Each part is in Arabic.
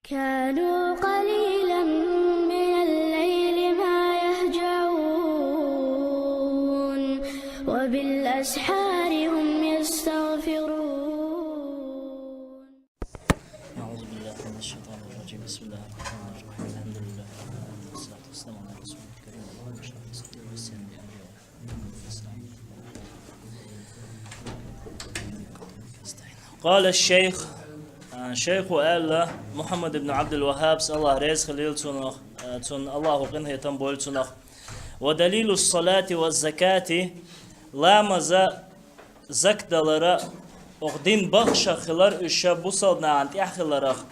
كانوا قليلا من الليل ما يهجعون وبالأسحار هم يستغفرون. أعوذ بالله من الشيطان الرجيم. بسم الله الرحمن الرحيم. الحمد لله والصلاة والسلام على رسول الكريم. اللهم اشرح لي صدري ويسر لي أمري قال الشيخ آل محمد بن عبد الوهاب الله ريز خليل تون الله قنه تنبول تنخ ودليل الصلاة والزكاة لا مزا زك دلرا أخدين بخش خلر الشابوسلنا عن تأخلرخ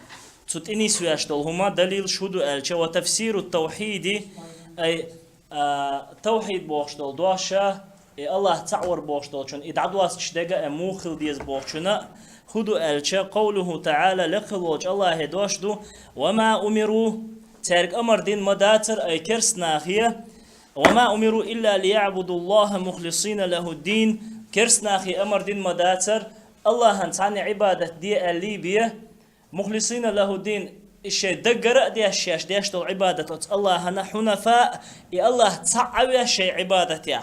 تتني سويشتل هما دليل شهود ألشة وتفسير التوحيد أي توحيد بوشتل دواشة الله تعور بوشتل شون إدعدواس تشدقة موخل ديز بوشنا خدو ألشة قوله تعالى لقلوج الله دوشدو وما أمروا تارك أمر دين مداتر أي كرس ناخية وما أمروا إلا ليعبدوا الله مخلصين له الدين كرس ناخي أمر دين مداتر الله هنتعني عبادة دي الليبية مخلصين له الدين الشيء دقرأ دي الشيش ديشتو عبادة الله هنا حنفاء الله تعوي شيء عبادة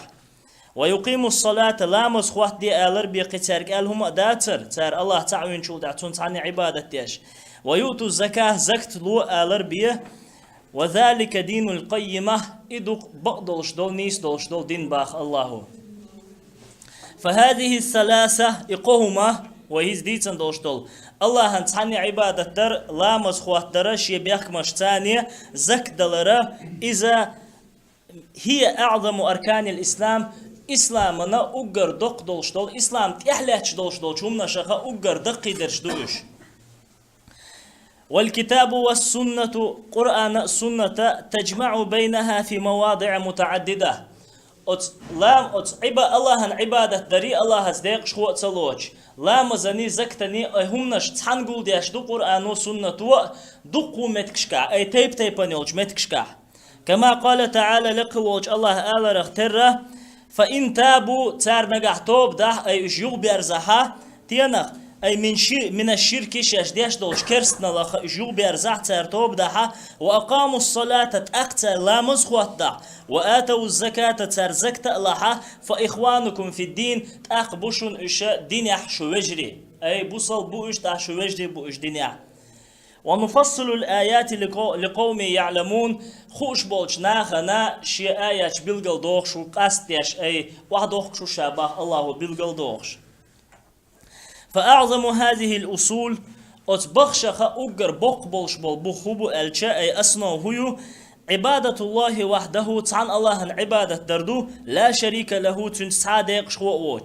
ويقيم الصلاة لا مسخوات دي آلر بيقتارك آلهم داتر تار الله تعوين شو دعتون تعني عبادة ديش ويؤتوا الزكاة زكت لو آلر بيه وذلك دين القيمة إدوك بقدلش دول نيس دولش دول دين باخ الله فهذه الثلاثة إقوهما وهيز ديتن دولش دول الله هنتعني عبادة در لا مسخوات درش يبيخ مشتانية زك دلرة إذا هي أعظم أركان الإسلام إسلامنا أقر دق دولش دول إسلام تحليش دولش دول شومنا شخا أقر دقي درش دوش والكتاب والسنة قرآن سنة تجمع بينها في مواضع متعددة الله عبادة دري الله هزديق شخوة تلوج لا مزني زكتني همنش تحنقول ديش دو قرآن وسنة دقو متكشكا أي تيب نيوج متكشكا كما قال تعالى لقلوج الله آل رختره فإن تابوا تار نجح توب ده أي جيو بيرزها تينخ أي من الشرك شديش دولش كرستنا لخ جو بيرزح تار توب ده وأقاموا الصلاة أكثر لا مسخوت ده وآتوا الزكاة تار زكت لها فإخوانكم في الدين تأخبشون إيش دين يحشو وجري أي بوصل بوش تحشو وجري بوش دين ونفصل الآيات لقوم يعلمون خوش بولش ناخنا شي آيات بلغل دوخش وقاستيش أي وحدوخش شابه الله بلغل دوخش فأعظم هذه الأصول أتبخشخ أقر بقبلش بالبخوب الشاء أي أسنو هيو عبادة الله وحده تعن الله عبادة دردو لا شريك له تنسعادق شوء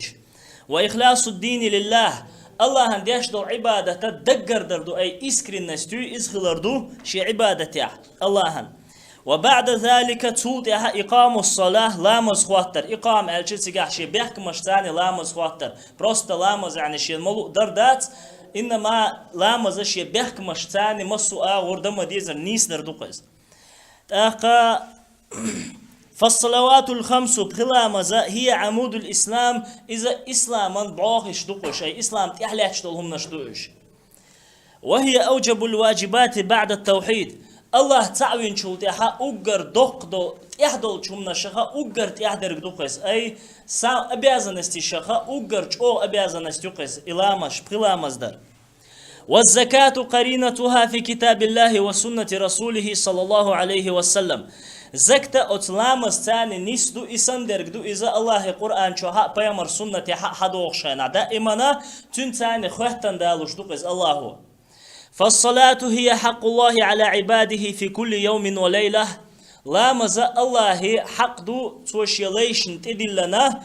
وإخلاص الدين لله الله هنديش دو عبادة تدقر دردو أي إسكرين نستو إسخلردو شي عبادة الله وبعد ذلك توضيها إقام الصلاة لا مسخواتر إقام الجلسة شي بيحك مشتاني لا مسخواتر بروست لا مز يعني شي الملو دردات إنما لا مز شي بيحك مشتاني مسوء وردم ديزر نيس دردو قيس تاقا فالصلوات الخمس بخلامزة هي عمود الإسلام إذا إسلاما بعاقش دقش أي إسلام تحليش دولهم نشدوش وهي أوجب الواجبات بعد التوحيد الله تعوين شوتها أقر دق دو تحدل شومنا شخا أقر تحدر دقس أي سا أبيازن استشخا أقر شو أبيازن استقس إلامش بخلامزدر والزكاة قرينتها في كتاب الله وسنة رسوله صلى الله عليه وسلم زكتا أتلامس تاني نسدو إسندرقدو إذا الله قرآن شوها بيامر سنة حدوخشانا دائما تنتاني خوهتن دالوش دوقز الله فالصلاة هي حق الله على عباده في كل يوم وليلة لا مزا الله حق دو توشيليشن تدلنا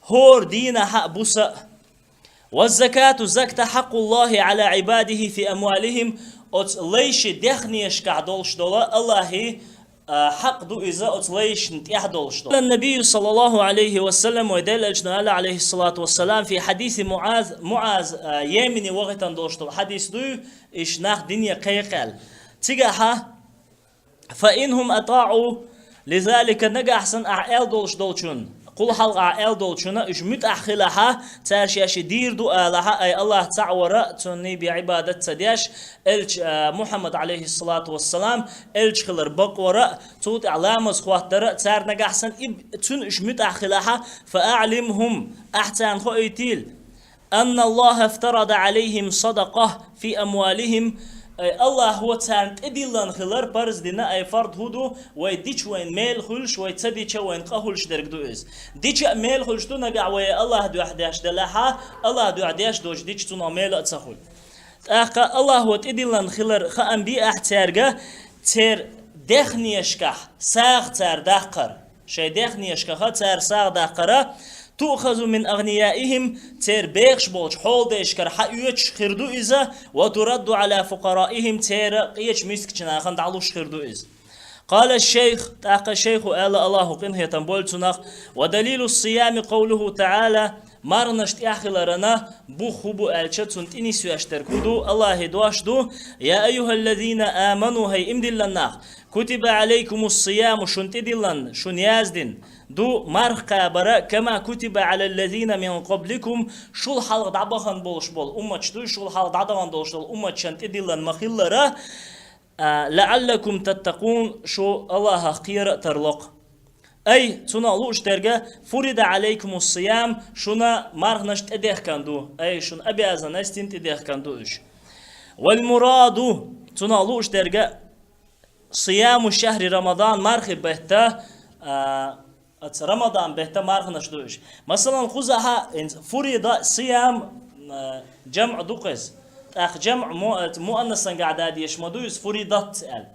هور دين حق بوسا والزكاة زكتا حق الله على عباده في أموالهم ليش دخنيش كعدولش دولا الله حق دو إذا أتليش نتيحدولش دولا النبي صلى الله عليه وسلم ويدل أجنال عليه الصلاة والسلام في حديث معاذ يمني وقتا دولش دولا حديث دو إيش ناخ دنيا قيقال تيجاها فإنهم أطاعوا لذلك نجا أحسن أعيال دولش دولشون قل حلقة ألدول شنا إش متأخلها تاشياش دير دو آلها أي الله تعورا توني بعبادة تدياش إلش محمد عليه الصلاة والسلام إلش خلر بقورا توت إعلام سخوات درا تار نجحسن تون إش متأخلها فأعلمهم أحسن خويتيل أن الله افترض عليهم صدقة في أموالهم الله هو تان إديلان خلر برز دينا أي فرد هدو ويديش وين ميل خلش ويتصديش وين قهولش درك دو إز ديش ميل خلش دو نقع وي الله دو أحداش دلها الله دو أحداش دوش ديش تونا ميل أتسخل أخا الله هو تديلان خلر خان بي أحتارجا تير دخنيشكح ساغ تار دقر شي دخنيشكح تار ساغ دقرة تؤخذ من أغنيائهم تير بيخش بولش حول ديشكر حيوش خردو إذا وترد على فقرائهم تير قيش مسكتنا خند علوش خردو إذا قال الشيخ تاق الشيخ آل الله قنه تنبول تنخ ودليل الصيام قوله تعالى مارنشت أخلرنا بخبو ألشتون تنسو أشتركودو الله دواشدو يا أيها الذين آمنوا هي امدلنا كتب عليكم الصيام شنتدلن شنيازدن دو مرقى برا كما كتب على الذين من قبلكم شو الحلق دعبخن بولش بول أمتشتو شو الحلق دعبخن بولش بول أمتشن تدلن مخلرا لعلكم تتقون شو الله خير ترلق أي تنالوش ترجع فرض عليكم الصيام شنا مرهنشت أديه كندو أي شن أبي أزن استنت أديه كندوش والمراد تنالوش ترجع صيام الشهر رمضان مرخب بهتا رمضان بهتا مرهنشتوش مثلا خذها فرض صيام جمع دقس أخ جمع مؤنثا قاعد يشمدوس فرضت ال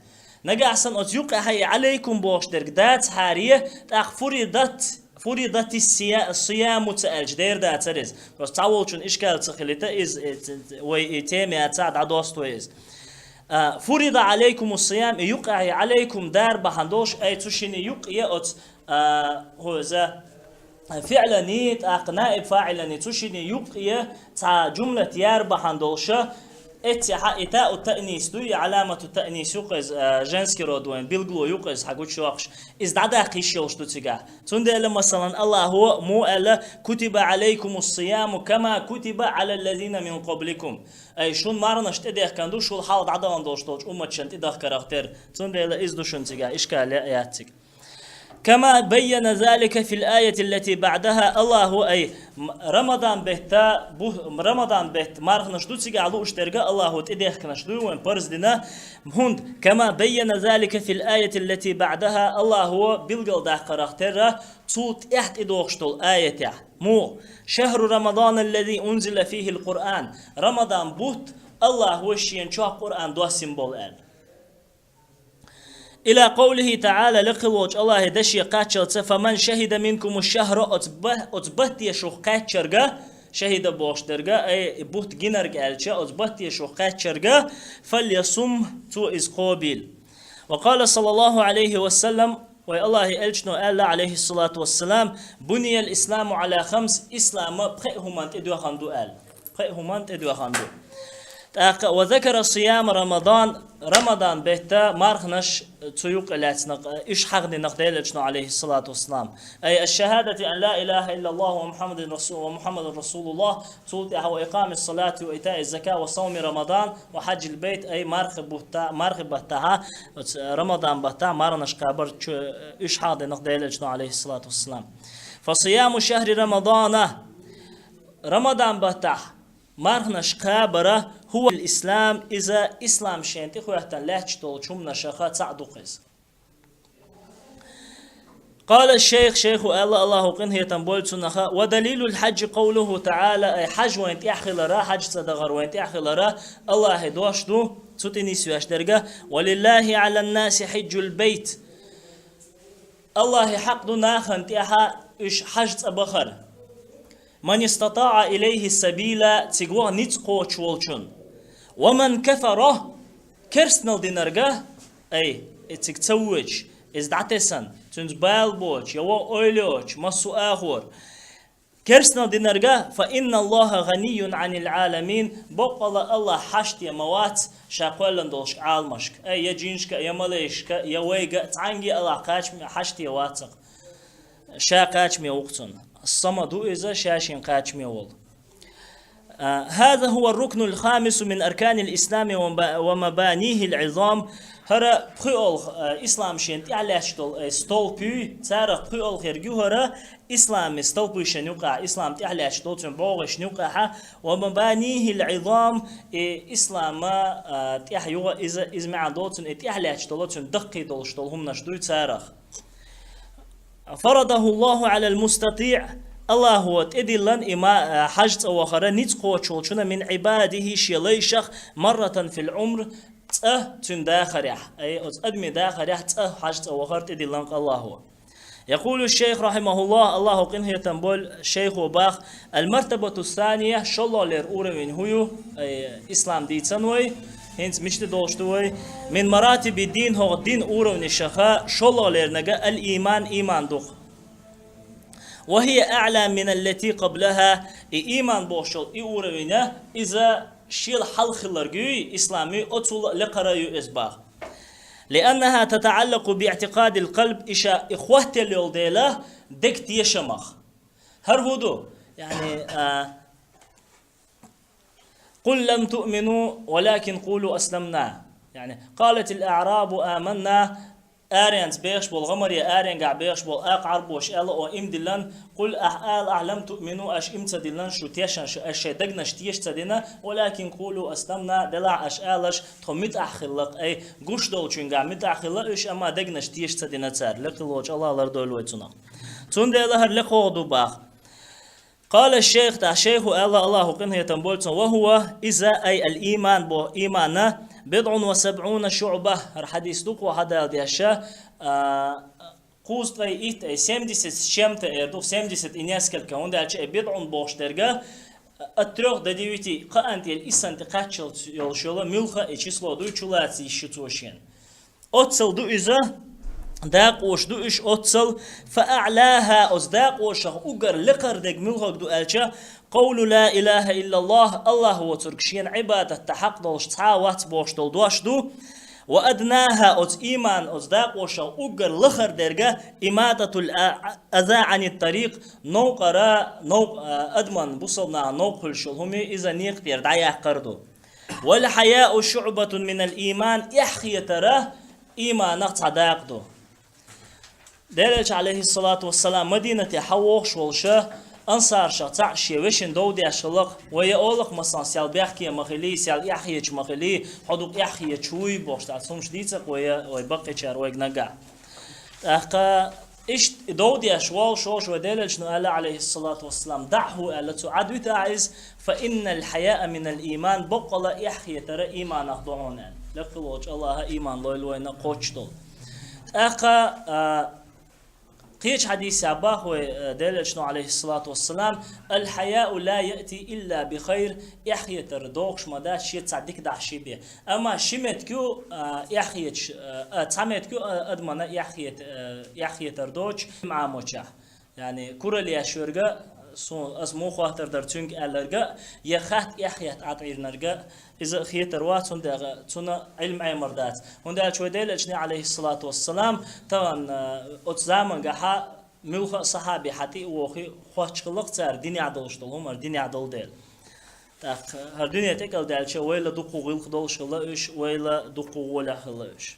نجا أحسن أتيوقع هي عليكم بوش درك دات حارية أخ فرضت الصيام تألج دير دات سرز بس تعول شون إشكال تخليته إز ويتيمي أتساعد عدوست ويز فرض عليكم الصيام يقع عليكم دار بحندوش أي تشيني يقع هو ذا فعلا نيت نائب فاعل نيت تشيني يقع تا جملة يار بحندوشة إتاء التأنيس دوي علامة التأنيس يقز جنسكي رودوين بيلغلو يقز حقوش شوقش إز دادا قيش يلشتو تيجا تندل مثلا الله هو مو ألا كتب عليكم الصيام كما كتب على الذين من قبلكم أي شون مارنش تديخ كندو شو الحال دادا واندوشتوش أمتشن تدخ كراختر تندل إز دوشن تيجا إشكال ياتيك كما بين ذلك في الآية التي بعدها الله أي رمضان بهتا رمضان بهت مارخ نشدوتي على اشترقا الله تديخ نشدو وين برزدنا هند كما بين ذلك في الآية التي بعدها الله هو بلغل ده قراختر صوت احت ادوخشتل آية مو شهر رمضان الذي أنزل فيه القرآن رمضان بوت الله هو الشيء شو القرآن دو سيمبول ال إلى قوله تعالى لقلوج الله دشي قاتشل فمن شهد منكم الشهر أتبهت يشوخ قاتشرقا شهد بوشترقا أي بوت جنرق ألشا أتبهت يشوخ قاتشرقا فليصم تو إز قابل وقال صلى الله عليه وسلم والله ألشنو ألا عليه الصلاة والسلام بني الإسلام على 5 إسلام بخيهمان تدوى خندو أل بخيهمان تدوى خندو وذكر صيام رمضان بهتا مارخنش تيوق لاتنا إيش حقني نقديلتنا عليه الصلاة والسلام أي الشهادة أن لا إله إلا الله ومحمد رسول الله صوتها وإقام الصلاة وإيتاء الزكاة وصوم رمضان وحج البيت أي مارخ بهتها رمضان بهتا مارنش كابر إيش حقني نقديلتنا عليه الصلاة والسلام فصيام شهر رمضان بهتا مارخنش كابره هو الإسلام إذا إسلام شينتي خويهتن لحش طولشم نشاخات سعدوقز قال الشيخ شيخ الله قنه يتنبول سنخا ودليل الحج قوله تعالى أي حج وانت أخلرا حج صدغر وانت أخلرا الله دوشدو تتني سواش درجة ولله على الناس حج البيت الله حق دو ناخن تيها إش حج أبخر من استطاع إليه السبيل تقوى نتقو تشولشون ومن كفره كرسنال دينرجا أي تكتوج إزدعتسن تنزبال بوش يوا أولوش مسو آخر كرسنال دينرجا فإن الله غني عن العالمين بقول الله حشت يا موات شاقولن دولش عالمشك أي يجينشك يا مليشك يا ويجا تعنجي الله قاش حشت يا واتق شا قاتمي وقتن الصمد إذا شاشين قاتمي وول. هذا هو الركن الخامس من أركان الإسلام ومبانيه العظام. هرا بخيول إسلام شنت يعلاشتول ستولبي تارق بخيول خيرجو هرا إسلام ستولبي شنوقع إسلام تعلاشتول تنبوغ شنوقعها ومبانيه العظام إسلام تحيو إذا ما عندوتن تعلاشتول تندقي دولشتول هم نشدو تارق. فرضه الله على المستطيع. الله هو تدلن إما حجت أو خرا نتقو تشولشنا من عباده شيليشخ مرة في العمر تنداخريح أي أدمي داخريح حجت أو خرا تدلن الله هو. يقول الشيخ رحمه الله قنه تنبول الشيخ وباخ المرتبة الثانية شلو لرؤور من هو إسلام دي تنوي هنت مشت دوشتوي من مراتب الدين هو الدين أورو نشخاء شلو لرنجا الإيمان إيمان دوخ وهي أعلى من التي قبلها إيمان بوشل إورينا إذا شيل حلق الرجوي إسلامي أطول لقراء إسباغ لأنها تتعلق باعتقاد القلب إشاء إخوة اليولديلا دكت يشمخ هرهدو يعني قل لم تؤمنوا ولكن قولوا أسلمنا يعني قالت الأعراب آمنا آرينز بيش بول غمر يا آرين قاع بيش بول أقعر بوش ألا أو إم دلن قل أعلم تؤمنوا أش إم تدلن شو تيشن أش دقنا شتيش تدينا ولكن قولوا أسلمنا دلع أش آلش تمت أخلق أي قوش دولشين قاع مت أخلق إيش أما دقنا شتيش تدينا تار لقلوش الله لردول ويتنا تون دلهر لقودو باخ. قال الشيخ تعشيخ الله قنه يتنبولتن وهو إذا أي الإيمان بو إيمانا 77 شعبة الحديث دوكو هذا ديشا قوست أي إيت أي 70 شمت أيدو 70 إنياس كالكون ده أي بدعون بوش درجة التروح دديوتي قانتي الإنسان تقاتل يلشولا ملخا إيشيسلو دو تشولاتي يشتوشين أتصل دو إذا داق وش دو إيش أتصل فأعلاها أصداق وش أجر لقر دق ملخا دو ألشا قول لا إله إلا الله هو تركشين عبادة تحق دولش تعاوات بوش دول دواشدو وأدناها أز إيمان أصداق وش أجر لخر درجة إماتة الأذى عن الطريق نوقرا أدمن بصلنا نوقل شلهمي إذا نيقدر دعيا قردو والحياء شعبة من الإيمان يحخي ترى إيمان صداق دو دلش عليه الصلاة والسلام مدينة حوش والشه أنصار شطع شيوشن دودي أشلق ويقولك مثلا سيال بيحكي مخلي سيال يحيى مخلي حدوق يحيى شوي بوشت سومش ديتك ويبقي شار ويجنقع أخا إيش دودي أشوال شوش ودلش نقال عليه الصلاة والسلام دعه ألا تعد تعز فإن الحياء من الإيمان بقى يحيى ترى إيمان أخضعونا لقلوج الله إيمان لويلوينا قوشتول أخا قيش حديث أباه ودلشنا عليه الصلاة والسلام الحياء لا يأتي إلا بخير يحيى تردوخش مدى شيء تصدق دعشي به أما شمتكو يحيى تعمتكو أدمنا يحيى تردوخ مع موجه يعني كورل يشورجا اسمو خاطر در تونك ألرجا يخات يحيى تعطير نرجا إذا خيتر واتون ده تونا علم أي مردات هندا شو دلشنا عليه الصلاة والسلام طبعا أتزامن جها ملخ صحابي حتى وخي خوش خلق صار دنيا عدلش دلهم الدنيا عدل دل هر دنيا تكل دل شو ويلا دقو غيل خدلش خلاش ويلا دقو ولا خلاش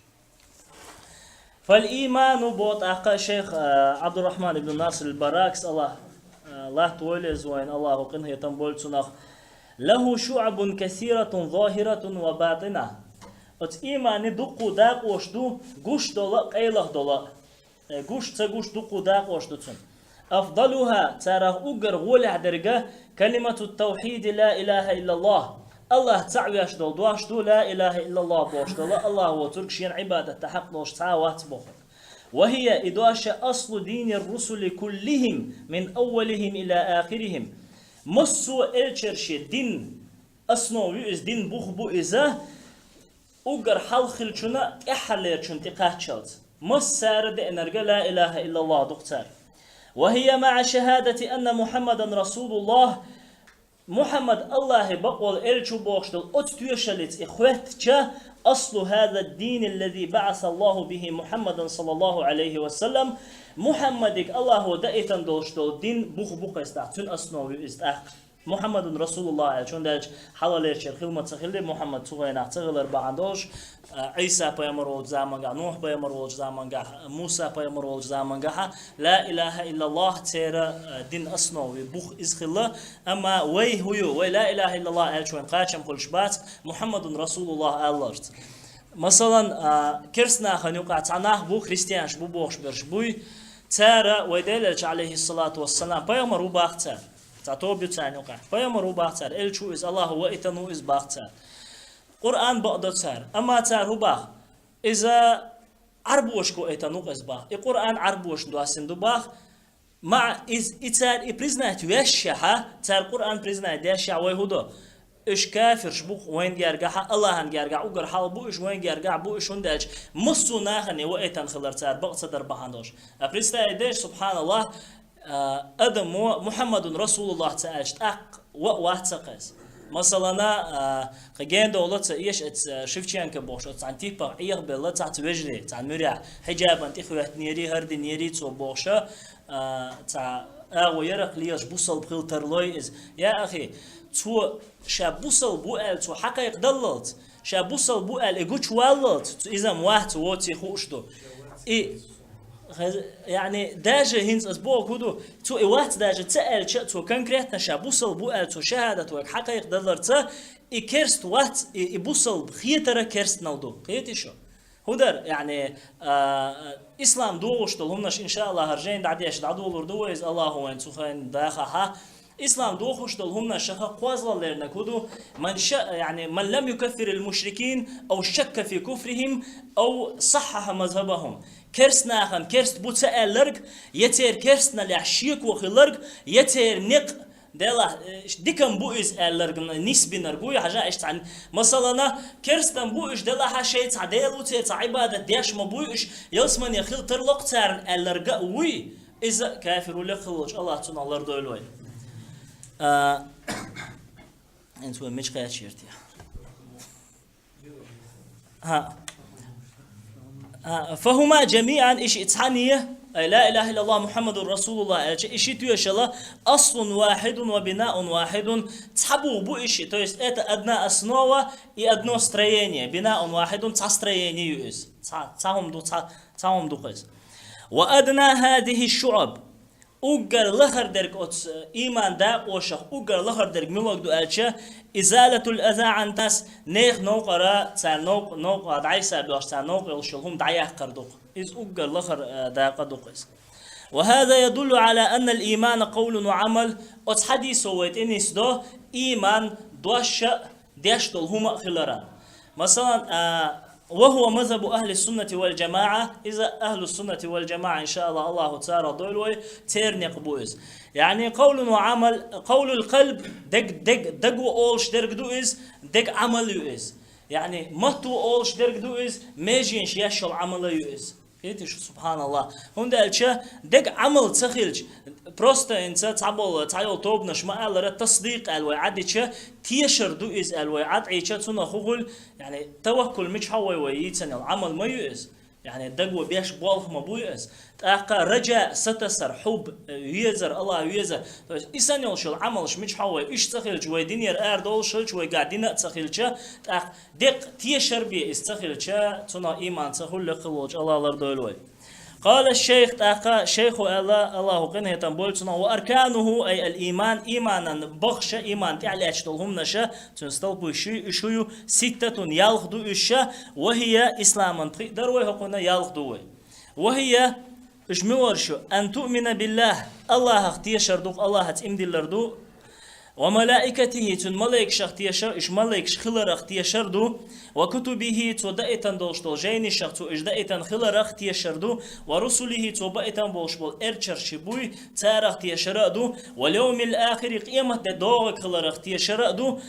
فالإيمان بوت أخا شيخ عبد الرحمن بن ناصر البراكس الله تولي زوين الله قنه يتنبول سنخ له شعب كثيرة ظاهرة وباطنة ات إيمان دقو داق وشدو قوش دولا قيله دولا قوش تقوش دقو داق وشدو تن أفضلها ترى أقر غولع درجة كلمة التوحيد لا إله إلا الله تعويش دول دواشدو لا إله إلا الله بوشدو الله هو تركشين عبادة تحق دوش تعوات بوخر وهي إدواشة أصل دين الرسل كلهم من أولهم إلى آخرهم مصو إلشرش دين أصنو يؤس دين بوخبو إذا أقر حلخل شنا إحلير شن تقاتشلت مص سارد إنرجا لا إله إلا الله دكتور وهي مع شهادة أن محمد رسول الله محمد الله بقول إلشو بوشتل أتتوشلت إخوات جا أصل هذا الدين الذي بعث الله به محمدا صلى الله عليه وسلم محمدك الله دائتن دوشتو دين بوخ استعتن أصنوي استأخ محمد رسول الله چون داج حلالش خدمت سخیل محمد توی نحتقل بعدش عیسی پیامبر و زمانگاه نوح پیامبر و زمانگاه موسی پیامبر و زمانگاه لا اله الا الله ترى دين اصنوي بوخ اسخلا اما وي هو وي لا اله الا الله چون قاچم كل شبات محمد رسول الله الارت مثلا كرسنا خنوقع تناه بو خريستيانش بو بوخش برش بوي ترى ودلج عليه الصلاه والسلام پیامبر و باخته تعتو بيتانوقع فيمرو باختر الشو إز الله هو إتنو إز باختر قرآن بعد تار أما تار هو باخ إذا عربوش كو إتنوق إز باخ القرآن عربوش دواسين دو باخ مع إز إتار إبرزنات ويشها تار قرآن برزنات ديشها ويهودو إش كافر شبوخ وين جرجع الله هن جرجع وجر حال بو إش وين جرجع بو إش وندج مصو ناخني وإتن خلر تار بقص در بحندوش أبرزتا إدش سبحان الله أدم محمد رسول الله تعالى أق واتقس مثلا قجين دولة إيش شفتيان كبوش عن تيبا إيه بالله تعت وجري تعن مريح حجاب أنت خوات نيري هرد نيري تو بوشة تع ويرق ليش بوصل بخيل ترلويز يا أخي تو شابوصل بوال تو حقيق دلت شابوصل بوال إجوش والت إذا موات واتي خوشدو يعني داجة هنز أسبوع كودو تو إوقات داجة تسأل شيء تو كونكريت نشا بوصل بوال تو شهادة تو حقيقة دلرته إكرست وقت يبوصل بخيترة كرست نودو خيتي شو هودر يعني إسلام دوش دلهمناش إن شاء الله هرجين دعديش دعدو لردويز الله هو أن سخين داخها إسلام دوخش دلهمنا شخا قوازل لرنا كودو يعني من لم يكفر المشركين أو شك في كفرهم أو صحح مذهبهم كرسنا خن كرست بوتسا لرق يتير كرسنا لعشيك وخلرق يتير نق دلا ديكم بوئز لرق نسبي نرجوي حاجة إيش عن مثلا كرسنا بوئش دلا حشيت عديلو تيت عبادة ديش ما بوئش يلسمن يخل ترلق تار لرق وي إذا كافر ولا خلوش الله تنا الله دولوي أنتوا مش قاعد شيرتي فهما جميعا إيش إتحانية لا إله إلا الله محمد رسول الله إيش تيوشلا أصل واحد وبناء واحد تحبوا بو إيش تويست إتا أدنى أسنوة أدنى استرينية بناء واحد تسترينية يؤس تهم دو قيس وأدنى هذه الشعب أجر لهر درج أتس إيمان دا وشخ أجر لهر درج ملوك دو ألشة إزالة الأذى عن تاس نيخ نوقرا تان نوق عيسى بلاش تان نوق يلشلهم دعيه قردوق إز أجر لهر دا قدوقس وهذا يدل على أن الإيمان قول وعمل أتحدي سويت إنيس دو إيمان دوش ديشتلهما خلران مثلا وهو مذهب أهل السنة والجماعة إذا أهل السنة والجماعة إن شاء الله الله تعالى دولوي تيرنق بويز يعني قول وعمل قول القلب دق وأولش درق دويز دق عمل يويز يعني متو أولش درق دويز ماجينش يشل عمل يويز فهمتي سبحان الله هوندا الشيء دق عمل تخيلش بروستا انت تعال توبنش ما قال التصديق الوعد شيء تيشر دويز الوعد عيشه تنا خغل يعني توكل مش هو ويتن العمل ما يؤس يعني دقوا بيش بالخ ما بويس تاقى رجاء ستسر حب يزر الله يزر إنسان يلشل عملش مش هو إيش تخيل جوي دنيا أردول شل جوي قاعدين تخيل شا دق تيشر بي استخيل شا تنا إيمان تخيل لخلوج الله لردولوي قال الشيخ تاقى شيخ الله قنه تنبولتنا وأركانه أي الإيمان إيمانا بخش إيمان تعالى أشتلهم نشا تنستلبوا شيء ستة يالخدو إشا وهي إسلاما دروي هقنا يالخدوه وهي اجمور شو أن تؤمن بالله الله اختي شردوق الله هتمدي لردو وملائكته تن ملائك شختي شر إش ملائك خلر اختي شردو وكتبه تودأتن دوشتو جين شختو إجدأتن خلر اختي شردو ورسله تبأتن بولشبول إرشر شبوي تار اختي شردو واليوم الآخر قيمة دوغ خلر اختي شردو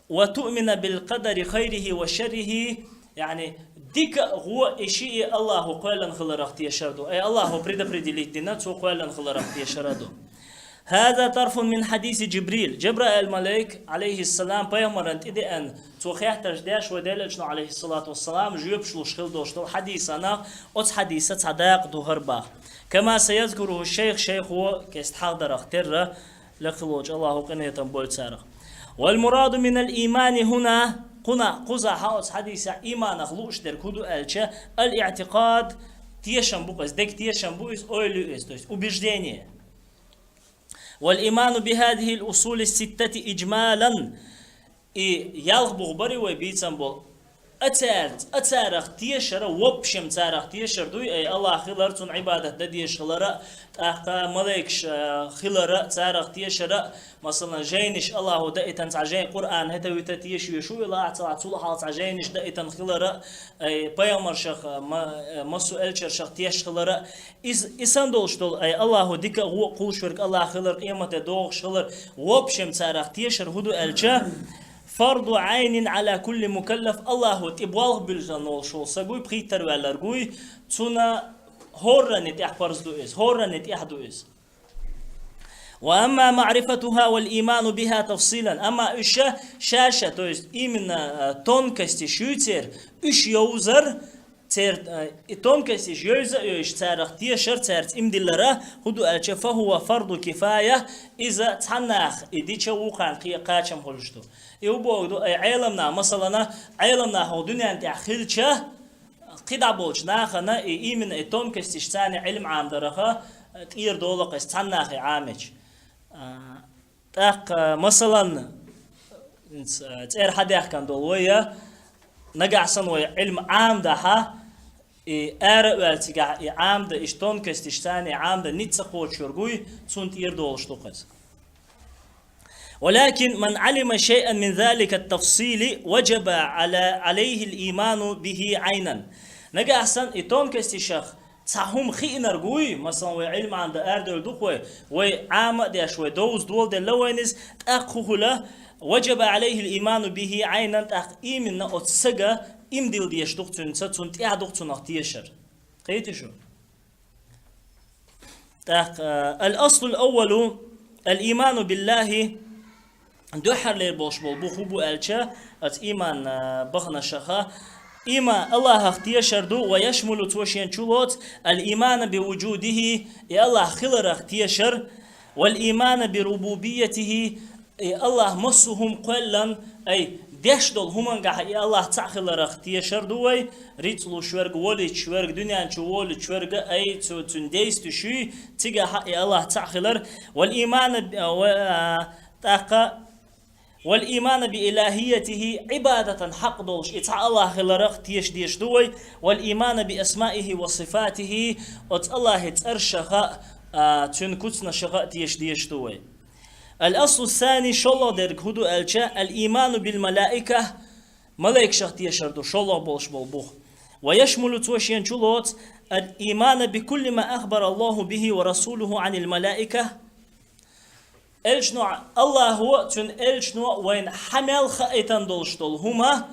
وتؤمن بالقدر خيره وشره يعني ديك هو إشي الله قال خلر اختي شردو أي الله بريد ليتنا تو قال خلر اختي شردو هذا طرف من حديث جبريل جبرائيل الملك عليه السلام بيامرنت إذا أن توخيحتش داش ودلجنا عليه الصلاة والسلام جيب شلوش خل دوشتو حديثنا أت حديثة صداق دهربا كما سيذكره الشيخ شيخ هو كيستحضر اختر لخلوج الله قنية بول سارخ والمراد من الإيمان هنا قزا حاوس حديثة إيمان خلوش در كدو ألشة الاعتقاد تيشن بوكس ديك تيشن بوكس أولو إستوس وبجدينيه والإيمان بهذه الأصول الستة إجمالا يلغبغ بري ويبيتن بول أتارخ تيشر وبشم تارخ تيشر دوي أي الله خلرتون عبادة دديش خلرا أحقا مليكش خلرا تارخ تيشر مثلا جينش الله دائتن تعجين قرآن هتوي تتيش يشوي الله أعطول حال تعجينش دائتن خلرا أي بيامر شخ مسو ألشر شخ تيش خلرا إسان دولشتول أي الله ديك هو قول شورك الله خلر قيمة دوغش خلر وبشم تارخ تيشر هدو ألشا فرض عين على كل مكلف الله تبوالغ بالجنول شو سقوي بخيتر والرجوي تونا هورنت يحفرز دوئس هورنت يحدوئس وأما معرفتها والإيمان بها تفصيلا أما إيش شاشة تويست إيمن تونكستي شوتر إيش يوزر تير تونكستي يوزر إيش تارخ تيشر تارت إمدلرا هدو ألش فهو فرض كفاية إذا تناخ إديش وقعن قيقاتشم هلشتو يوبو عالمنا مثلا عالمنا هو دنيا انت خلشه قدع بولش ناخنا إيمن تونكستي ثاني علم عام درخه تير دولق استناخ عامج تاق مثلا تير حديح كان دولوية نقعسن وي علم عام دها والتقع عام ده اشتون كستشتاني عام ده نتسقوت شرقوي تون تير دولش توقز ولكن من علم شيئا من ذلك التفصيل وجب عليه الإيمان به عينا نقعسن اشتون كستشخ تهم خي نرجوي مثلا وعلم عند أردل دخوي وعام داش ودوز دول دلوينز تأخذ وجب عليه الإيمان به عينا تأخ من أتسجى إمدل ديش دكتور ستون تيا دكتور نختيشر قيت شو تأخ الأصل الأول الإيمان بالله دوحر للبوش بالبخوب ألشة إيمان بخنا شخا إما الله اختيشر دو ويشمل توشين شلوت الإيمان بوجوده يا الله خلر اختيشر والإيمان بربوبيته الله مسهم قلا أي دشدل هم يا الله تعخلر اختيشر دوي ريتلو شورج ولي شورج دنيا شوول شورج أي تنديس تشي تجاه يا الله تعخلر والإيمان والإيمان بإلهيته عبادة حق دولش إتع الله خلرق تيش ديش دوي والإيمان بأسمائه وصفاته وت الله ترشخاء تنكتنا شخاء تيش ديش دوي الأصل الثاني شالله درك هدو ألشا الإيمان بالملائكة ملائك شخ تيشردو شالله بولش بالبوخ ويشمل توشين شلوت الإيمان بكل ما أخبر الله به ورسوله عن الملائكة الشنو الله هو تن الشنو وين حمل خائتن دولشتول هما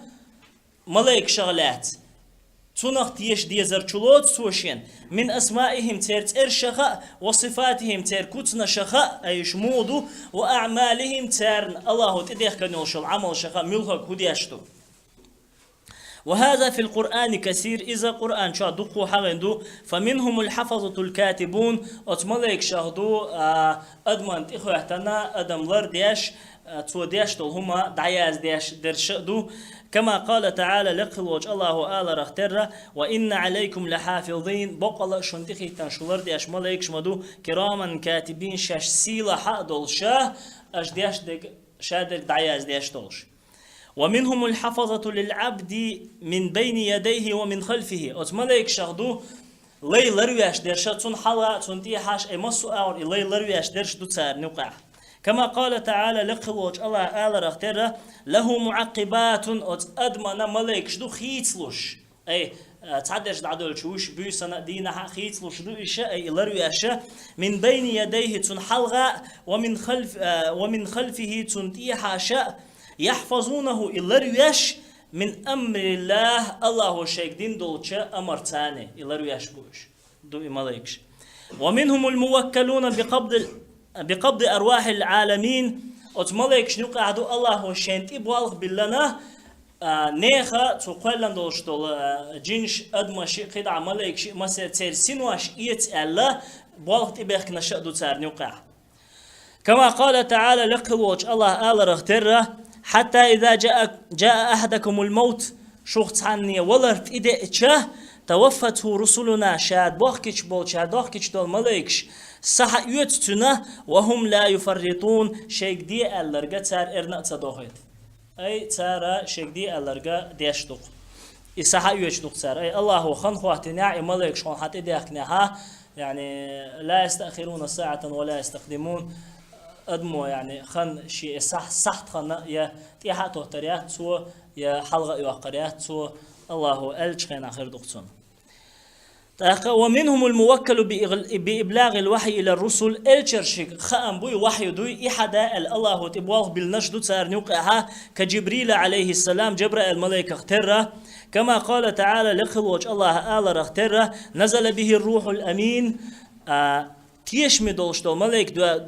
ملاك شغلات تنخ تيش ديزر شلوت سوشين من أسمائهم تيرت إرشخاء وصفاتهم تير كتنا شخاء أيش مودو وأعمالهم تيرن الله تديخ كنوش العمل شخاء ملخك هديشتو وهذا في القرآن كثير إذا قرآن شا دقوا حغندو فمنهم الحفظة الكاتبون أتملك شهدو أدمنت إخوة احتنا أدم لر ديش تو ديش دول هما دعياز ديش درشدو كما قال تعالى لقل وجه الله آل رختر وإن عليكم لحافظين بقل شنتخي تنشلر ديش ملك شمدو كراما كاتبين شاش سيلا حق دول شاه أش ديش شادر دعياز ديش دولش ومنهم الحفظة للعبد من بين يديه ومن خلفه أتملك شهدو لي لروياش درشة تون حلا تون تيحاش أي مسو أور لي لروياش درش دو تسار نوقع كما قال تعالى لقلوج الله آل رختر له معقبات أدمنا ملك شدو خيتلوش أي تعدش دعدول شوش بيسنا دينها خيتلوش دو إشاء أي لروياش من بين يديه تون حلغة ومن خلفه تون تيحاش يحفظونه إلا رياش من أمر الله الله شيك دين دولشة أمر تاني إلا رياش بوش دو إماليكش ومنهم الموكلون بقبض بقبض أرواح العالمين أتملك شنو قعدوا الله وشنت إبوالغ بالله نيخا تقولن دوشتول جنش أدمش قد عملك شيء مثلا ترسين واش إيت الله بالغ تبيخ نشأدو تار نوقع كما قال تعالى لقلوج الله آل رختره حتى إذا جاء أحدكم الموت شوخت عني ولرت إذا إتشه توفته رسلنا شاد بوخكش بول شاد بوخكش دول ملائكش صح يوتتنا وهم لا يفرطون شيك دي ألرقا تار إرنا تصدوهيت أي تارا شيك دي ألرقا ديشتوق إصح يوتشتوق تار أي الله خن خواتنا ملائكش خن حتى ديخنها يعني لا يستأخرون ساعة ولا يستقدمون أدمو يعني خن شيء صح خن يا تيها تهتريات سو يا حلقة يوقريات سو الله ألج خين آخر دقتون ومنهم الموكل بإبلاغ الوحي إلى الرسل الشرشك خام بوي وحي دوي إحدا الله تبواه بالنشد تار نوقعها كجبريل عليه السلام جبرائيل الملائكة اختره كما قال تعالى لخلوج الله آل اختره نزل به الروح الأمين تيش مدولشتو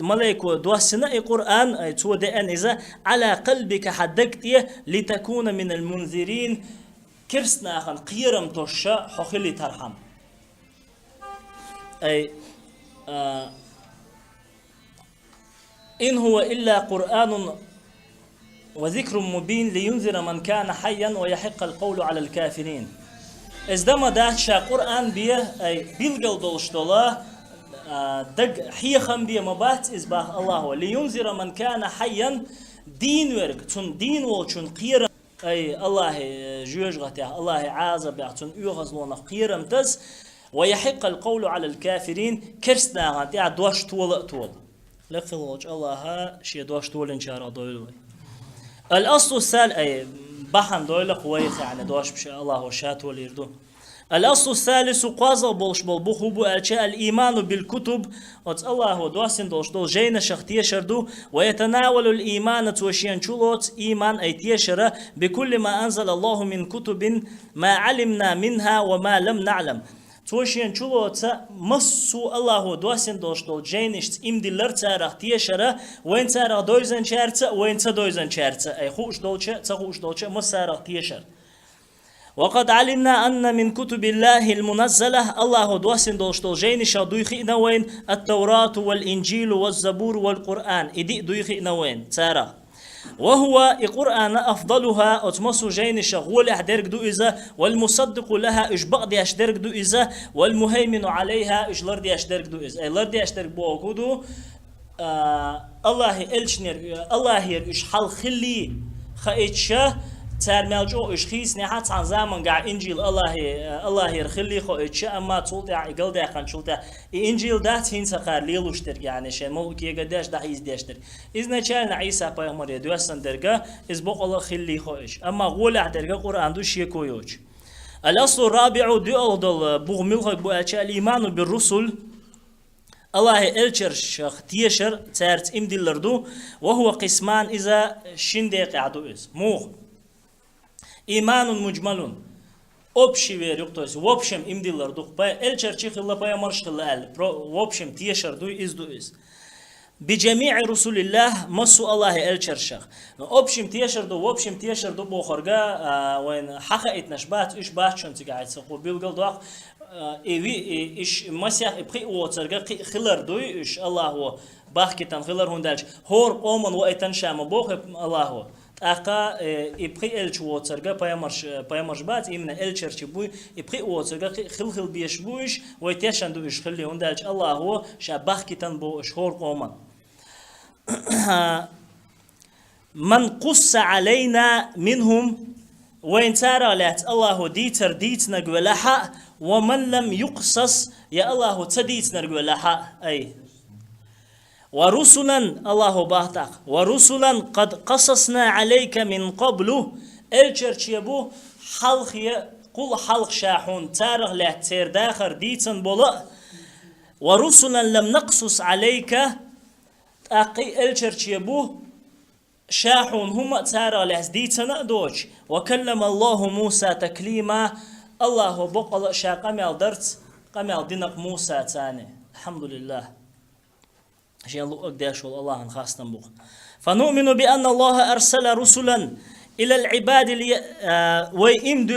ملائك دو سنة القرآن أي تو دأن إذا على قلبك حدكتيه لتكون من المنذرين كرسنا خن قيرم توشا حخلي ترحم أي إن هو إلا قرآن وذكر مبين لينذر من كان حيا ويحق القول على الكافرين إذا داشا قرآن بيه أي بيلقل دولشتولا دق حيخم بيه مبات إزباه الله لينذر من كان حيا دين ورق تون دين وچون قيرم أي الله جوج غتاه الله عازب يعتون يغزلون قيرم تز ويحق القول على الكافرين كرسنا غتاه دوش طول لخلوج الله شي دوش طول إن شاء الله الأصل الثالث أي بحن دوله قويس يعني دوش بشاء الله وشات واليردو الأصل الثالث قازل بولش بالبخوب أشياء الإيمان بالكتب أت الله دواسن دوش دول جينا شختية شردو ويتناول الإيمان توشيان شلوت إيمان أي تيشرة بكل ما أنزل الله من كتب ما علمنا منها وما لم نعلم توشيان شلوت مسو الله دواسن دوش دول جينشت إمدلر تارخ تيشرة وين تارخ دويزن شارت وين تدويزن شارت أي خوش دولش تخوش دولش مسارخ تيشر وقد علمنا أن من كتب الله المنزلة الله دواسن دوشتو جينشا دويخي نوين التوراة والإنجيل والزبور والقرآن إدي دويخي نوين تارا وهو القرآن أفضلها أتمسو جينشا غول أحدرك دو إذا والمصدق لها إجبق دي أشدرك دو إذا والمهيمن عليها إجلر دي أشدرك دو إذا أي لر دي أشدرك بو أكودو الله إلشنر الله إش حل خلي خائتشا ترمالجو إشخيص نحات عن زمن قاع إنجيل الله يرخلي خو إتش أما تولت عقل ده خان شلته إنجيل ده تين سقار ليلوشتر يعني شيء مو كي قداش ده يز داشتر إذن كان عيسى بيغمر يدوسن درجة إزبق الله خلي خو إيش أما غول درجة قرآن دو شيء كويوش الأصل الرابع دو أفضل بغملخ بأشياء الإيمان بالرسل الله إلشر شخ تيشر تارت إمدلردو وهو قسمان إذا شندق عدو إز مو إيمان مجمل أبشي ويرقطوس وابشم إمدلر دوخ باي الشرشي خلا باي مرش خلا ال وابشم تيشر دو إز بجميع رسول الله مسو الله الشرشخ أبشم تيشر دو وابشم تيشر دو بخرجا وين حققت نشبات إيش باشون تقعد سقو بيلقل دوخ إيش مسيح بقي وترجع خلر دو إيش الله هو باخكتن خلر هندلش هور قومن وأيتن شام بوخ الله هو أقا إبقي إلش واترجع بايمرش بات إمنا إلشرش بوي إبقي واترجع خل بيش بويش ويتيشان دويش خلي هندالش الله هو شباخ كتن بو شهور قوما من قص علينا منهم وين ترى لات الله ديتر ديتنا جولها ومن لم يقصص يا الله تديتنا جولها أي ورسلا الله باهتك ورسلا قد قصصنا عليك من قبل الشرشيبو حلقية كل حلق شاحون تارغ له تير داخر ديتن بولا ورسلا لم نقصص عليك أقي الشرشيبو شاحون هم تارغ له ديتن دوج وكلم الله موسى تكليما الله بقى شاقم درت قمل دينك موسى تاني الحمد لله عشان الله أقداش الله خاصة بوخ. فنؤمن بأن الله أرسل رسلا إلى العباد ويمد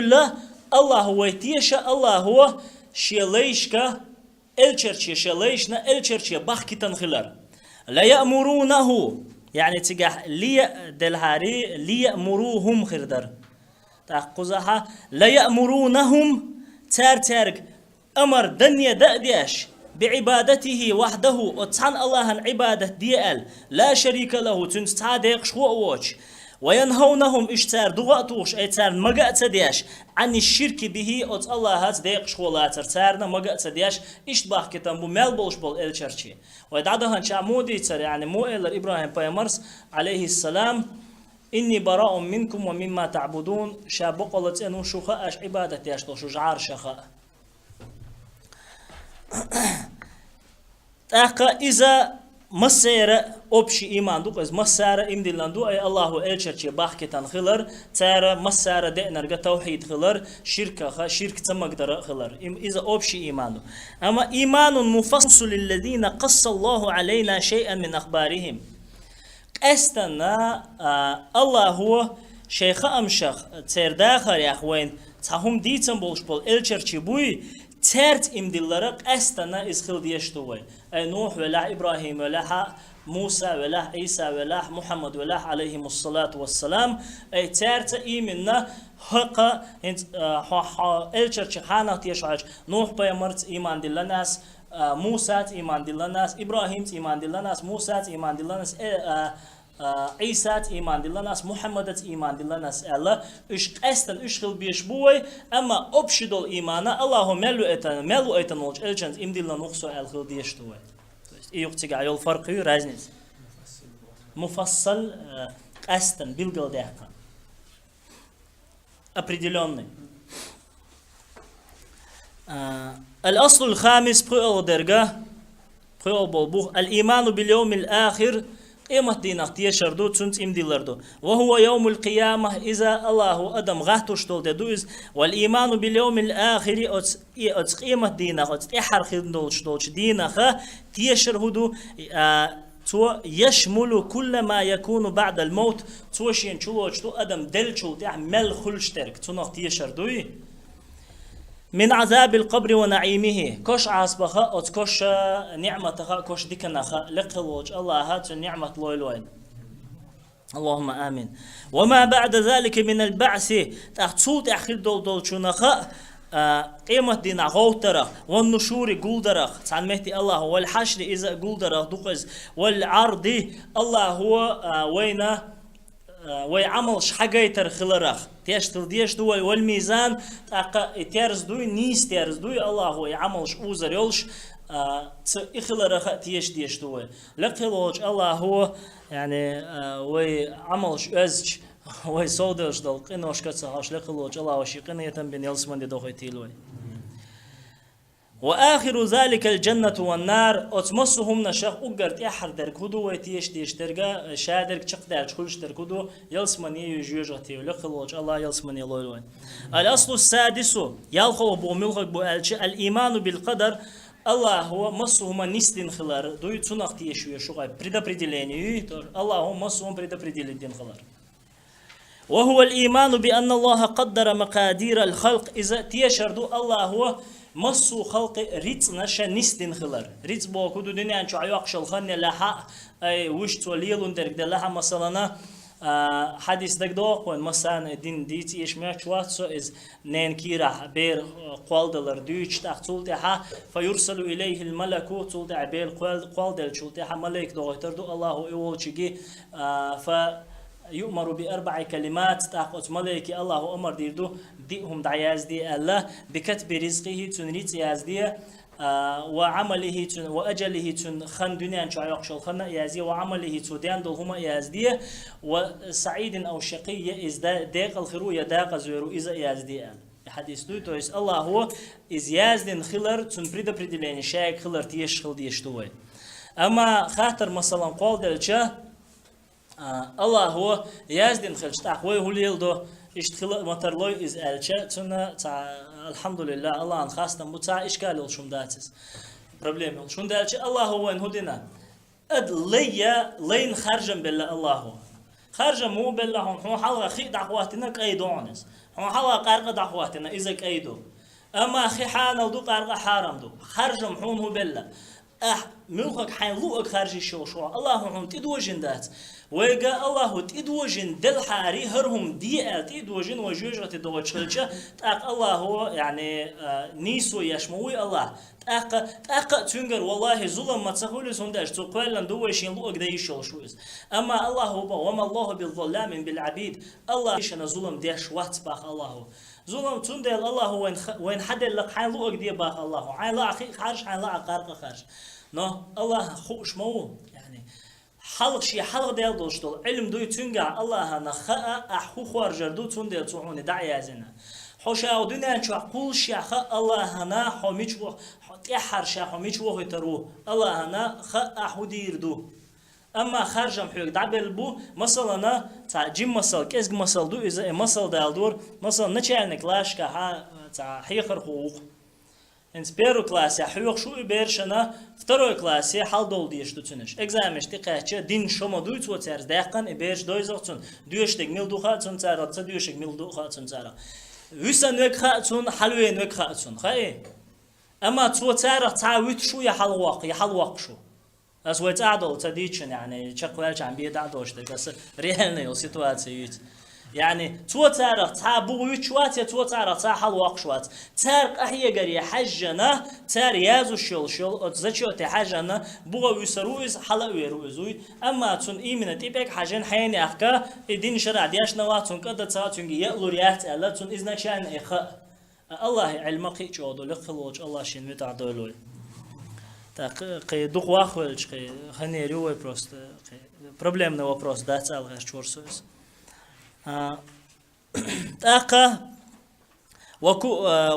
الله هو يتيشا الله هو شيليشكا الشرشي شيليشنا الشرشي بحكي تنخلر لا يأمرونه يعني تجاه لي دلهاري ليأمروهم خردر تأخذها لا يأمرونهم تارك أمر دنيا دأديش بعبادته وحده وتعن الله عن عبادة ديال لا شريك له تنستعدق شووش وينهونهم اشتار دغاتوش اي تار مقات دياش عن الشرك به ات الله هات ديق شغلات تارنا مقات دياش اشتباه كتنبو مال بولش بول الشرشي ويدعدها شعمودي تر يعني مو ابراهيم بايمرس عليه السلام إني براء منكم ومما تعبدون شابقلت انو شخاء اش عبادة ياش تو شجعار شخاء تاقا إذا مسيرة أبشي إيمان دوك إذا مسيرة إمدلندو أي الله إلشرشي باحكي تنخلر تارا مسيرة دئنرغا توحيد خلر شرك تمقدر خلر إذا أبشي إيمان دو. أما إيمان مفصل للذين قص الله علينا شيئا من أخبارهم أستنا الله هو شيخ أمشخ تير داخل يا أخوين تهم ديتن بولش بول إلشرشي بوي ترت إمدلرق أستنا إسخل ديشتوي أي نوح ولا إبراهيم ولا موسى ولا عيسى ولا محمد ولا عليهم الصلاة والسلام أي ترت إيمنا حق إلشرش خانة تيشعج نوح بيمرت إيمان دلناس موسى إيمان دلناس إبراهيم إيمان دلناس موسى إيمان دلناس عيسى إيمان دلناس محمد إيمان دلناس الله إش أستن إشخل بيشبوي أما أبشدول إيمانا الله ملو إتن ولج إلجنت إم دلنا نقصو الخل ديشتوي يوقتك عيال فرق رازنيز مفصل أستن بيلقل دهكا определенный الأصل الخامس بقول درجة بقول بالبوخ الإيمان باليوم الآخر إما دينك تيشردو تنت إم ديلردو وهو يوم القيامة إذا الله أدم غاتوش تولدوز والإيمان باليوم الآخر أتق إما دينك أتق إحر خدنولش دينك تيشرهدو تو يشمل كل ما يكون بعد الموت توشين شلوش تو أدم دلشو تعمل خلشترك تنق تيشردوي من عذاب القبر ونعيمه كوش عصبها أو كوش نعمتها كوش دكنها لقلوج الله هات نعمة لويلوين اللهم آمين وما بعد ذلك من البعث تحصول أخير دول شنخا قيمة دينا غوترة والنشور قولدرة تعلمتي الله والحشر إذا قولدرة دقز والعرض الله هو وين ويعملش حاجة خلرخ تيشتل ديش دوي والميزان تيرز دوي نيس تيرز دوي الله هو يعملش اوزر يولش إخلرخ تيش ديش دوي لقلوج الله هو يعني ويعملش أزج ويصودش دل قنوش كتسهاش لقلوج الله وشيقنا يتنبين يلسمن دي دوخي تيلوي وآخر ذلك الجنة والنار أتمسهم نشخ أقرت إحر دركودو ويتيش ديش درجة شادرك شق درج كلش دركودو يلسمني يجوجتي ولخلوج الله يلسمني لوين الأصل السادس يلخو بوملخ بوالش الإيمان بالقدر الله هو مسهم نستين خلار دوي تناق تيشوي شغاي предопределение الله هو مسهم предопределение خلار وهو الإيمان بأن الله قدر مقادير الخلق إذا تيشردو الله هو مسو خلق ريت نشا نستين خلر ريت بوكودو دنيا انشو عيوق شلخاني لها اي وشت وليلون درك دلها مثلا حديث دك دوقون مثلا دين ديت يشمع شواتسو از نين كيرا بير قوالدلر دويش تحتولتها فيرسل إليه الملك تولتها بير قوالدل تولتها ملك دوغتردو الله ايوالشيجي يؤمر بأربع كلمات تأخذ ملائكة الله أمر ديردو ديهم دعياز دي الله بكتب رزقه تنريت يازدي وعمله وأجله خن دنيا شو يقشل خن يازدي وعمله تدين دلهما يازدي وسعيد أو شقي إز داق الخرو يداق زيرو إذا يازدي حديث دوي تويس الله هو إز يازدين خلر تن بريدا بريدلين شاك خلر تيشخل ديشتوي أما خاطر مثلا قول دلشة الله هو يازدين خلش تأخوي هو ليلدو اشتخل مطرلوي إز ألشة تنا الحمد لله الله أن خاصة متاع إشكال الشم داتس problem الشم داتش الله هو إن هدينا اد لين خرجم بالله الله خرجم مو بالله هون حلقة خي دعواتنا كايدونس هون حلقة قارقة دعواتنا إذا كايدو أما خي حانا ودو قارقة حرام دو خرجم هون هو بالله ملخك حين لوك خارجي شو الله هون تدوجن دات ويجا الله تدوجن دل حاري هرهم دي تدوجن وجوجة تدوجلشة تاق الله هو يعني نيسو يشموي الله تاق تنجر والله ظلم ما تسهول سنداش تقول لن دوشين لوك ده يشول شويس أما الله هو وما الله بالظلام بالعبيد الله يشنا ظلم ديش وقت باخ الله ظلم تندل الله وين حد لك حين لوك دي باخ الله حين لا أخي خارج حين لا قارق خارج نو الله خوش مو يعني حلق شي حلق ديال دوشتول علم دوي تنجع الله أنا خاء أحو خارج دو تندل تعوني دعي زنا حوشا ودنا شو كل شيء خاء الله أنا حميش و تحر شيء حميش و هترو الله أنا خاء أحو دير دو أما خارج محيوك دعبل بو مثلا تاع جيم مثلا كيس مثلا دو إذا مثلا دالدور مثلا نتشالنك لاش كها تاع حيخر حقوق إنس بيرو كلاسي حيوق شو بيرشنا второй классе حال دول ديش دوتنش экзаменш تقاچه دين شما دوت و ترز دقن بيرش دويزوتون دوشتك ميل دوخاتون تارا تدوشك ميل دوخاتون تارا وسن وكخاتون حلوين وكخاتون خاي اما تو تارا تعويت شو يا حل واق شو as ويت عدل تديچن يعني چقوالچ عم بيد عدوشتك بس реальная ситуация يعني تو تارق تا بوي شوات يا تو تارق تا حل واق شوات تارق احيا قري حجنا تار يازو شل اتزچو تي حجنا بوغا ويسروز حلا ويروزوي اما تون ايمنه تيبك حجن حيني اخكا دين شرع دياش نواتون قد تاتون يقلو ريات الله تون اذن شان اخ الله علمك جودو لخلوج الله شين متعدلوي قي дух واخولج قي خنيريوي просто проблемный вопрос да целый чурсус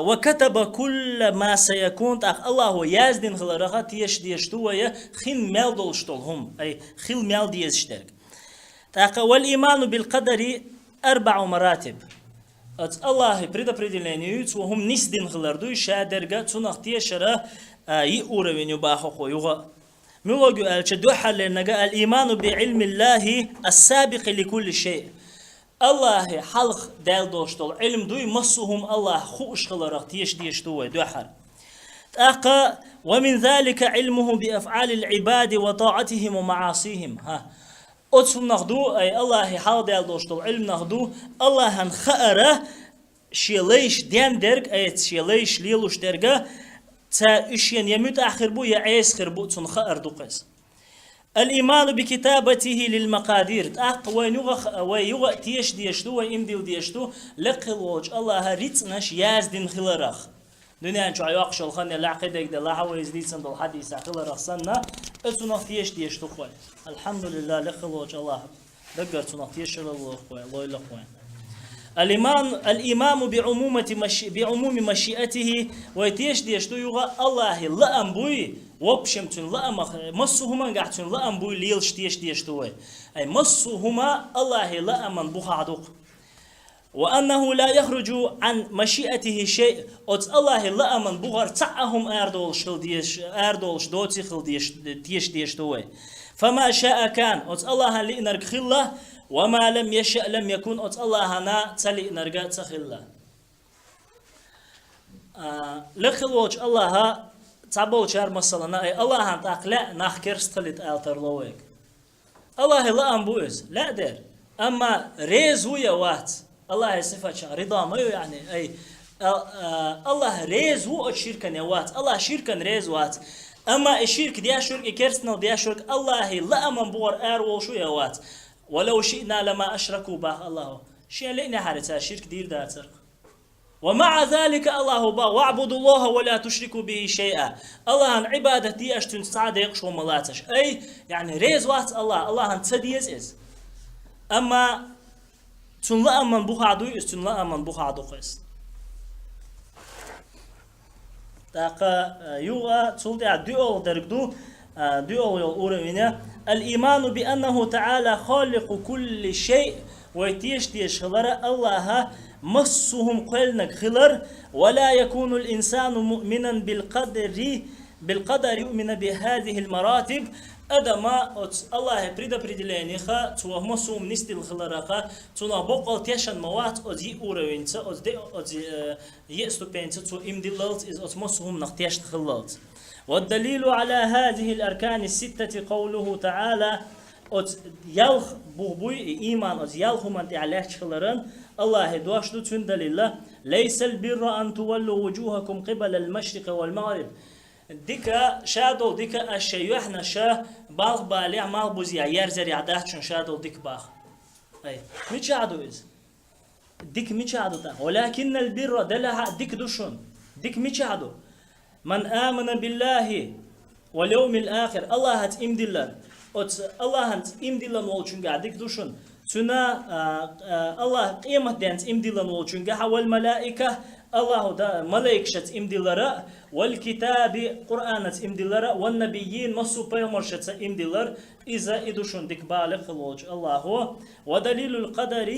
وكتب كل ما سيكون الله يازدين خلرخات يشديشتويا خين مال دولشتولهم أي خيل مال ديزشترك والإيمان بالقدر 4 مراتب الله предопределению وهم نسدين خلردو شادرغا تنختي شرا يؤرونيو باخو يوغا ملوغو الچدو حلنغا الإيمان بعلم الله السابق لكل شيء الله حلق دال دوشتول علم دوي مسهم الله خوش خلرق تيش ديشتوه دوحر تاقا ومن ذلك علمه بأفعال العباد وطاعتهم ومعاصيهم أتسم نخدو أي الله حال دال دوشتول علم نخدو الله هنخأره شيليش دين درق أي شيليش ليلوش درقه تا اشين يموت آخر بو يعيس خربو تنخأر دوقس الإيمان بكتابته للمقادير ويوغا تيش ديشتو وإمديل ديشتو لقلوج الله ريتناش يازدين خلرخ دنيا انشو عيوقش الخانية العقيدة لا حوى يزديد دول حديثة خلرخ سنة اتنا تيش ديشتو خوي الحمد لله لقلوج الله دقر تنا تيش الله خوي الله إلا خوي الإمام بعموم مشيئته ويتيش ديشتو يوغا الله لا أمبوي وبشمتن لا مسهما قاعدتن لا أمبوي ليلش تيش ديشتو أي مسهما الله لا أمن بخادق وأنه لا يخرج عن مشيئته شيء أت الله لا أمن بغر تعهم أردولش دوتي خل تيش ديشتو فما شاء كان أت الله لإنرك خله وما لم يشأ لم يكن أت الله هنا تلي نرجع تخلا لخلوج الله تعبوا شار مثلا أي الله هنتاق لا نحكر استلت ألتر لويك الله لا أنبوز لا در أما ريز هو يوات الله صفة رضا ما يعني أي الله ريز هو الشرك نوات الله شرك ريز وات أما الشرك ديا شرك كرسنا ديا شرك الله لا أمن بور أرول شو يوات ولو شئنا لما أشركوا به الله شيء لئنا حارتها شرك دير داتر ومع ذلك الله با واعبدوا الله ولا تشركوا به شيئا الله عن عبادتي أشتن صادق شو ملاتش أي يعني ريز وات الله عن تديز إز أما تن لا أمن بخادو تن لا أمن بخادو قيس تاقا يوغا تولدع ديول درقدو ديول أورمينا الإيمان بأنه تعالى خالق كل شيء ويتيش خلر الله مسهم قلنك خلر ولا يكون الإنسان مؤمنا بالقدر يؤمن بهذه المراتب أدما الله предопределение خا تو مسوم نستيل خلراقا تونا بقول تيشن موات أزي أوروينت أزي يستوبينت تو إمدلالت إز مسوم نختيش خلالت. والدليل على هذه الأركان الستة قوله تعالى يالخ بوبوي إيمان يالخ من تعليش خلران الله دواشدو تون دليل ليس البر أن تولوا وجوهكم قبل المشرق والمغرب. ديكا شادو ديكا الشيء احنا شا باغ بالع مال بوزيا يرزري عداتشن شادو ديك باغ اي مش عادو إز ديك مش عادو تا ولكن البر دلها ديك دوشون ديك مش عادو من آمن بالله واليوم الآخر الله هت إمدلر الله هت إمدلر والشنجا ديك دوشون تنا الله قيمة دانت إمدلر والشنجا والملائكة الله دا ملائكة إمدلر والكتاب قرآن إمدلر والنبيين مصو بيمرشة إمدلر إذا إدوشون ديك بالغ الوج الله هو ودليل القدر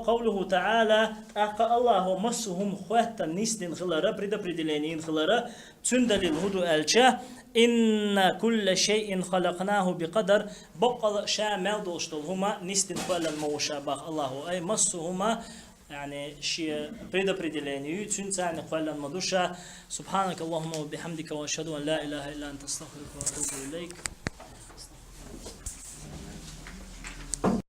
قوله تعالى أقا الله مصهم خواتا نيستين خلرا بريدا بريدلينين خلرا تندليل هدو ألشا إن كل شيء خلقناه بقدر بقل شامل دوشتل هما نيستين خوالا الموشابه الله أي مصهما يعني شيء предопределение تنتعني قال المدوشة. سبحانك اللهم وبحمدك وأشهد أن لا إله إلا أنت أستغفرك وأتوب إليك.